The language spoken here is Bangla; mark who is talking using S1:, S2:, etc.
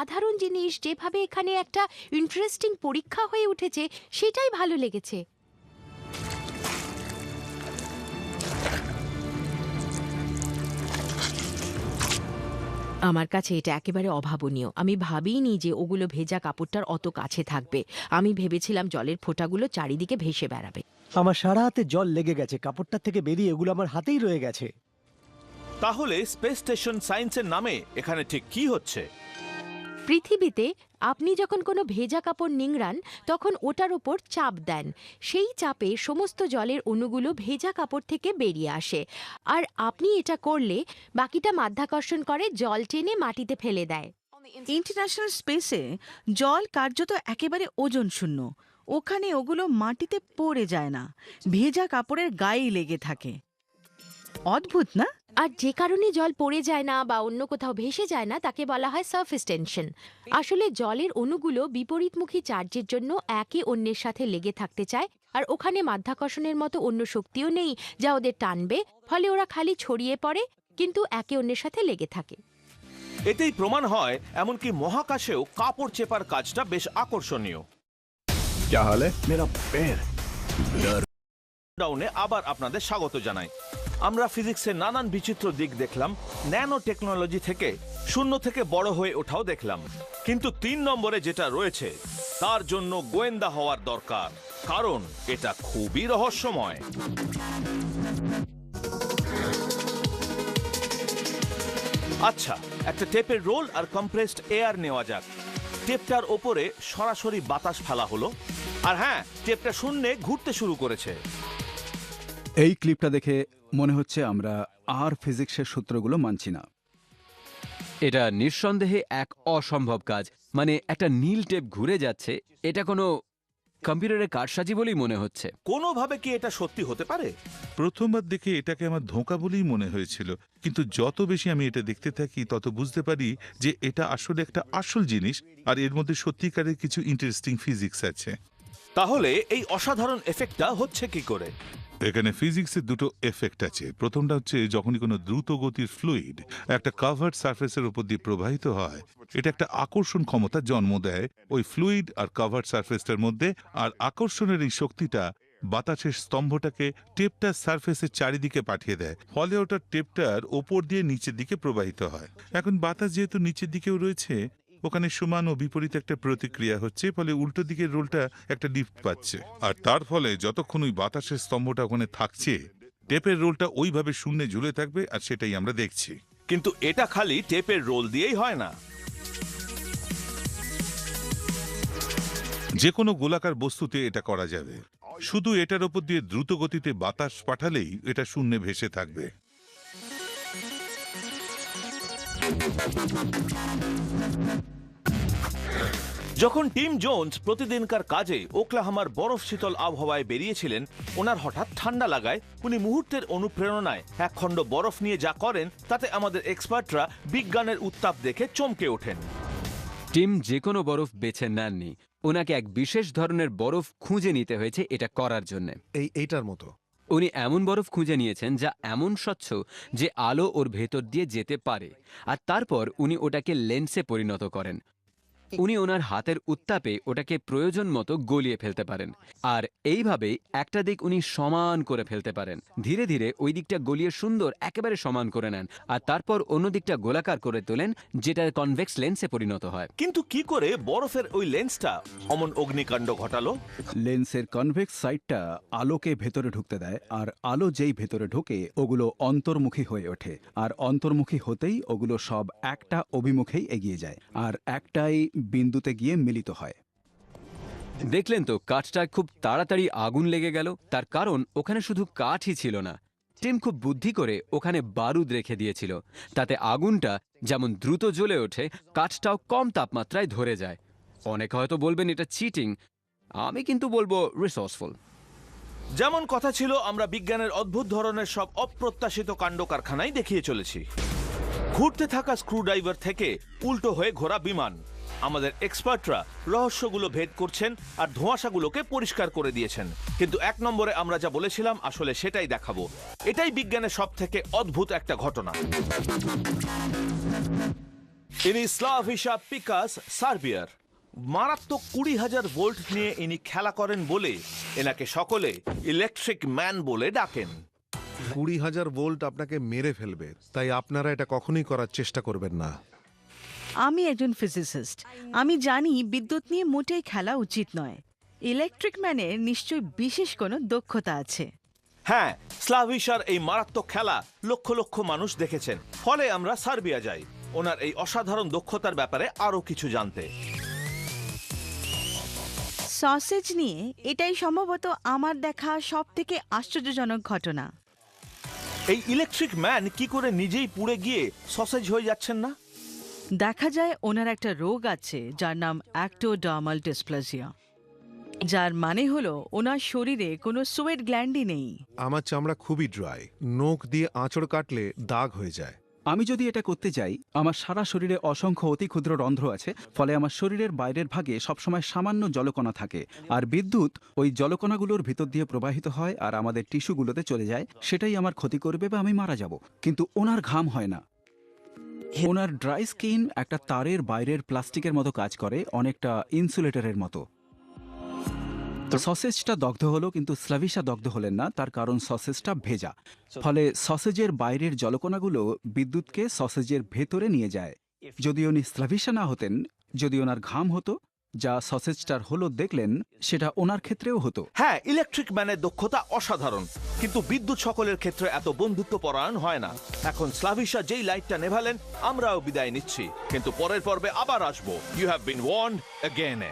S1: সাধারণ জিনিস যেভাবে এখানে একটা ইন্টারেস্টিং পরীক্ষা হয়ে উঠেছে সেটাই ভালো লেগেছে। আমার কাছে এটা একেবারে অভাবনীয়। আমি ভাবিনি যে ওগুলো ভেজা কাপড়টার অত কাছে থাকবে। আমি ভেবেছিলাম জলের ফোঁটাগুলো চারিদিকে ভেসে বেড়াবে।
S2: আমার সারা হাতে জল লেগে গেছে, কাপড়টা থেকে বেরিয়ে এগুলো আমার হাতেই রয়ে গেছে।
S3: তাহলে স্পেস স্টেশন সায়েন্সের নামে এখানে ঠিক কি হচ্ছে?
S1: পৃথিবীতে আপনি যখন কোনো ভেজা কাপড় নিংড়ান তখন ওটার ওপর চাপ দেন, সেই চাপে সমস্ত জলের অণুগুলো ভেজা কাপড় থেকে বেরিয়ে আসে। আর আপনি এটা করলে বাকিটা মাধ্যাকর্ষণ করে জল টেনে মাটিতে ফেলে দেয়।
S4: ইন্টারন্যাশনাল স্পেসে জল কার্যত একেবারে ওজন শূন্য। ওখানে ওগুলো মাটিতে পড়ে যায় না, ভেজা কাপড়ের গায়েই লেগে থাকে। অদ্ভুত না?
S1: আর যে কারণে জল পড়ে যায় না বা অন্য কোথাও ভেসে যায় না তাকে বলা হয় সারফেস টেনশন। আসলে জলের অণুগুলো বিপরীতমুখী চার্জের জন্য একে অন্যের সাথে লেগে থাকতে চায়, আর ওখানে মাধ্যাকর্ষণের মতো অন্য শক্তিও নেই যা ওদের টানবে, ফলে ওরা খালি ছড়িয়ে পড়ে কিন্তু একে অন্যের সাথে লেগে থাকে।
S3: এতেই প্রমাণ হয় এমনকি মহাকাশেও কাপড় চেপার কাজটা বেশ আকর্ষণীয়।
S5: क्या हाल है? मेरा पैर
S3: ডাউনে আবার আপনাদের স্বাগত জানাই। আমরা ফিজিক্সের নানান বিচিত্র দিক দেখলাম, ন্যানো টেকনোলজি থেকে শূন্য থেকে বড় হয়ে ওঠাও দেখলাম, কিন্তু 3 নম্বরে যেটা রয়েছে তার জন্য গোয়েন্দা হওয়ার দরকার, কারণ এটা খুবই রহস্যময়। আচ্ছা, একটা টেপের রোল আর কম্প্রেসড এয়ার নেওয়া যাক। টেপটার ওপরে সরাসরি বাতাস ফেলা হলো, আর হ্যাঁ, টেপটা শূন্যে ঘুরতে শুরু করেছে।
S5: এই ক্লিপটা দেখে মনে হচ্ছে আমরা আর ফিজিক্সের সূত্রগুলো মানছি না।
S6: এটা নিঃসন্দেহে এক অসম্ভব কাজ। মানে একটা নীল টেপ ঘুরে যাচ্ছে, এটা কোনো কম্পিউটারের কারসাজি বলেই মনে হচ্ছে।
S3: কোনোভাবে কি এটা সত্যি হতে পারে?
S7: প্রথমবার দেখে এটাকে আমার ধোঁকা বলেই মনে হয়েছিল, কিন্তু যত বেশি আমি এটা দেখতে থাকি তত বুঝতে পারি যে এটা আসলে একটা আসল জিনিস, আর এর মধ্যে সত্যিকারের কিছু ইন্টারেস্টিং ফিজিক্স আছে।
S3: তাহলে এই অসাধারণ এফেক্টটা হচ্ছে কি করে?
S7: এখানে ফিজিক্সের দুটো এফেক্ট আছে। প্রথমটা হচ্ছে যখনই কোনো দ্রুত গতির ফ্লুইড একটা কাভার্ড সারফেসের উপর দিয়ে প্রবাহিত হয়, এটা একটা আকর্ষণ ক্ষমতা জন্ম দেয় ওই ফ্লুইড আর কাভার্ড সারফেসটার মধ্যে, আর আকর্ষণের এই শক্তিটা বাতাসের স্তম্ভটাকে টেপটার সারফেসের চারিদিকে পাঠিয়ে দেয়, ফলে ওটা টেপটার ওপর দিয়ে নিচের দিকে প্রবাহিত হয়। এখন বাতাস যেহেতু নিচের দিকেও রয়েছে, ওখানে সমান ও বিপরীত একটা প্রতিক্রিয়া হচ্ছে, ফলে উল্টো দিকের রোলটা একটা লিফট পাচ্ছে, আর তার ফলে যতক্ষণ ওই বাতাসের স্তম্ভটা ওখানে থাকছে টেপের রোলটা ওইভাবে শূন্যে ঝুলে থাকবে, আর সেটাই আমরা দেখছি।
S3: কিন্তু এটা খালি টেপের রোল দিয়েই হয় না।
S7: যে কোনো গোলাকার বস্তুতে এটা করা যাবে, শুধু এটার ওপর দিয়ে দ্রুত গতিতে বাতাস পাঠালেই এটা শূন্যে ভেসে থাকবে।
S3: যখন টিম জোন্স প্রতিদিনকার কাজে ওকলাহামার বরফ শীতল আবহাওয়ায় বেরিয়েছিলেন, ওনার হঠাৎ ঠান্ডা লাগায় উনি মুহূর্তের অনুপ্রেরণায় এক খণ্ড বরফ নিয়ে যা করেন তাতে আমাদের এক্সপার্টরা বিজ্ঞানের উত্তাপ দেখে চমকে ওঠেন।
S6: টিম যে কোনো বরফ বেছে নেননি, ওনাকে এক বিশেষ ধরনের বরফ খুঁজে নিতে হয়েছে এটা করার জন্যে।
S2: এইটার মতো
S6: উনি এমন বরফ খুঁজে নিয়েছেন যা এমন স্বচ্ছ যে আলো ওর ভেতর দিয়ে যেতে পারে, আর তারপর উনি ওটাকে লেন্সে পরিণত করেন। উনি ওনার হাতের উত্তাপে ওটাকে প্রয়োজন মতো গলিয়ে ফেলতে পারেন, আর এইভাবেই একটা দিক উনি সমান করে ফেলতে পারেন। ধীরে ধীরে ওই দিকটা গলিয়ে সুন্দর একেবারে সমান করে নেন, আর তারপর অন্য দিকটা গোলাকার করে তোলেন, যেটা কনভেক্স লেন্সে পরিণত হয়।
S3: কিন্তু কি করে বরফের ওই লেন্সটা অমন অগ্নিকাণ্ড ঘটালো?
S5: লেন্সের কনভেক্স সাইডটা আলোকে ভেতরে ঢুকতে দেয়, আর আলো যেই ভেতরে ঢোকে ওগুলো অন্তর্মুখী হয়ে ওঠে, আর অন্তর্মুখী হতেই ওগুলো সব একটা অভিমুখেই এগিয়ে যায়, আর একটাই বিন্দুতে গিয়ে মিলিত হয়।
S6: দেখলেন তো, কাঠটায় খুব তাড়াতাড়ি আগুন লেগে গেল। তার কারণ ওখানে শুধু কাঠই ছিল না, টিম খুব বুদ্ধি করে ওখানে বারুদ রেখে দিয়েছিল, তাতে আগুনটা যেমন দ্রুত জ্বলে ওঠে, কাঠটাও কম তাপমাত্রায় ধরে যায়। অনেকে হয়তো বলবেন এটা চিটিং, আমি কিন্তু বলবো রিসোর্সফুল।
S3: যেমন কথা ছিল, আমরা বিজ্ঞানের অদ্ভুত ধরনের সব অপ্রত্যাশিত কাণ্ড কারখানাই দেখিয়ে চলেছি। ঘুরতে থাকা স্ক্রুড্রাইভার থেকে উল্টো হয়ে ঘোরা বিমান, আমাদের এক্সপার্টরা রহস্যগুলো ভেদ করছেন আর ধোঁয়াশাগুলোকে পরিষ্কার করে দিয়েছেন। কিন্তু 1 নম্বরে আমরা যা বলেছিলাম আসলে সেটাই দেখাবো। এটাই বিজ্ঞানের সব থেকে অদ্ভুত একটা ঘটনা। ইনি স্লাভিশা পিকাস সার্বিয়ার। মারাত্মক 20,000 ভোল্ট নিয়ে ইনি খেলা করেন বলে এনাকে সকলে ইলেকট্রিক ম্যান বলে ডাকেন।
S8: 20,000 ভোল্ট আপনাকে মেরে ফেলবে, তাই আপনারা এটা কখনোই করার চেষ্টা করবেন না।
S4: আমি একজন ফিজিসিস্ট, আমি জানি বিদ্যুৎ নিয়ে মোটেই খেলা উচিত নয়। ইলেকট্রিক ম্যানের নিশ্চয়ই বিশেষ কোনো দক্ষতা আছে।
S3: হ্যাঁ, স্লাভিশার এই মারাত্মক খেলা লক্ষ লক্ষ মানুষ দেখেছেন। ফলে আমরা সার্বিয়া যাই ওনার এই অসাধারণ দক্ষতার ব্যাপারে আরো কিছু জানতে।
S4: সসেজ নিয়ে এটাই সম্ভবত আমার দেখা সবথেকে আশ্চর্যজনক ঘটনা।
S3: এই ইলেকট্রিক ম্যান কি করে নিজেই পুড়ে গিয়ে সসেজ হয়ে যাচ্ছেন না?
S4: দেখা যায় ওনার একটা রোগ আছে যার নাম অ্যাক্টোডার্মাল ডিসপ্লাজিয়া, যার মানে হলো ওনার শরীরে কোনো সোয়েট গ্ল্যান্ডই নেই।
S8: আমার চামড়া খুবই ড্রাই, নখ দিয়ে আঁচড় কাটলে দাগ হয়ে যায়।
S5: আমি যদি এটা করতে যাই, আমার সারা শরীরে অসংখ্য অতি ক্ষুদ্র রন্ধ্র আছে, ফলে আমার শরীরের বাইরের ভাগে সবসময় সামান্য জলকণা থাকে, আর বিদ্যুৎ ওই জলকণাগুলোর ভিতর দিয়ে প্রবাহিত হয় আর আমাদের টিস্যুগুলোতে চলে যায়। সেটাই আমার ক্ষতি করবে বা আমি মারা যাব। কিন্তু ওনার ঘাম হয় না। ওনার ড্রাই স্কিন একটা তারের বাইরের প্লাস্টিকের মতো কাজ করে, অনেকটা ইনসুলেটরের মতো। সসেজটা দগ্ধ হলো, কিন্তু স্লাভিশা দগ্ধ হলেন না, তার কারণ সসেজটা ভেজা। ফলে সসেজের বাইরের জলকণাগুলো বিদ্যুৎকে সসেজের ভেতরে নিয়ে যায়। যদি উনি স্লাভিশা না হতেন, যদি ওনার ঘাম হতো, যা সসেজটার হলো দেখলেন, সেটা ওনার ক্ষেত্রেও হতো।
S3: হ্যাঁ, ইলেকট্রিক ম্যানের দক্ষতা অসাধারণ, কিন্তু বিদ্যুৎ সকলের ক্ষেত্রে এত বন্ধুত্ব পরায়ণ হয় না। এখন স্লাভিশা যেই লাইটটা নেভালেন, আমরাও বিদায় নিচ্ছি, কিন্তু পরের পর্বে আবার আসবো। You have been warned again.